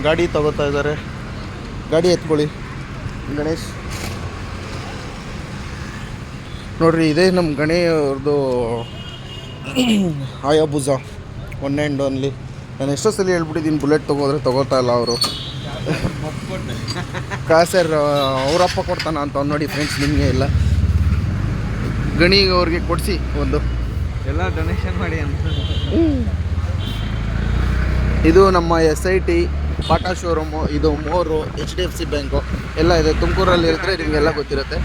ಗಾಡಿ ತಗೋತಾ ಇದ್ದಾರೆ. ಗಾಡಿ ಎತ್ಕೊಳ್ಳಿ ಗಣೇಶ್. ನೋಡ್ರಿ, ಇದೇ ನಮ್ಮ ಗಣೇವ್ರದ್ದು ಹಾಯಾಬುಸ ಒನ್ ಆ್ಯಂಡ್ ಓನ್ಲಿ. ನಾನು ಎಷ್ಟೋ ಸಲ ಹೇಳ್ಬಿಟ್ಟಿದ್ದೀನಿ ಬುಲೆಟ್ ತೊಗೋದ್ರೆ ತೊಗೋತಾ ಇಲ್ಲ ಅವರು. ಸರ್ ಅವರಪ್ಪ ಕೊಡ್ತಾನ ಅಂತ ನೋಡಿ ಫ್ರೆಂಡ್ಸ್, ನಿಮಗೆ ಇಲ್ಲ ಗಣಿಗೆ ಅವ್ರಿಗೆ ಕೊಡಿಸಿ ಒಂದು ಎಲ್ಲ ಡೊನೇಷನ್ ಮಾಡಿ ಅಂತ. ಇದು ನಮ್ಮ SIT ಬಾಟಾ ಶೋರೂಮು. ಇದು ಮೋರು HDFC ಬ್ಯಾಂಕು ಎಲ್ಲ ಇದೆ ತುಮಕೂರಲ್ಲಿ ಇರ್ತಾರೆ, ನಿಮಗೆಲ್ಲ ಗೊತ್ತಿರುತ್ತೆ.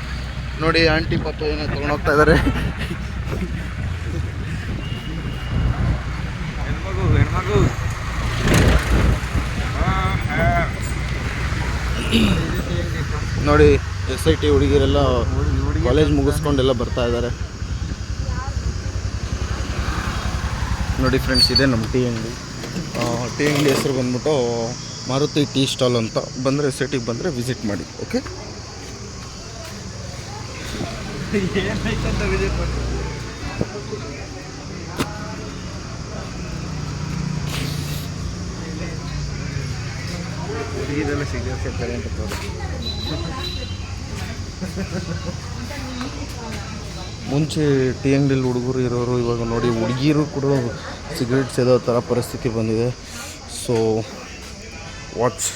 ನೋಡಿ ಆಂಟಿ ಪಾಪ ಏನೋ ತೊಗೊಂಡೋಗ್ತಾ ಇದ್ದಾರೆ. ಹೆಣ್ಮಗು ನೋಡಿ SIT ಹುಡುಗಿರೆಲ್ಲ ಕಾಲೇಜ್ ಮುಗಿಸ್ಕೊಂಡೆಲ್ಲ ಬರ್ತಾ ಇದ್ದಾರೆ. ನೋಡಿ ಫ್ರೆಂಡ್ಸ್, ಇದೆ ನಮ್ಮ ಟೀ ಅಂಗಡಿ. ಟೀ ಅಂಗಡಿ ಹೆಸರು ಬಂದ್ಬಿಟ್ಟು ಮಾರುತಿ ಟೀ ಸ್ಟಾಲ್ ಅಂತ. ಬಂದರೆ SITಗೆ ಬಂದರೆ ವಿಸಿಟ್ ಮಾಡಿ. ಓಕೆ, ಏನಾಯ್ತಂತ ವಿಸಿಟ್ ಮಾಡಿ. ಇದೆಲ್ಲ ಸಿಗ್ತಾರೆ ಅಂತ ಮುಂಚೆ ಟೀ ಅಂಗಡಿಲಿ ಹುಡುಗರು ಇರೋರು, ಇವಾಗ ನೋಡಿ ಹುಡುಗಿರು ಕೂಡ ಸಿಗರೇಟ್ ಸೇದೋ ಥರ ಪರಿಸ್ಥಿತಿ ಬಂದಿದೆ. So watch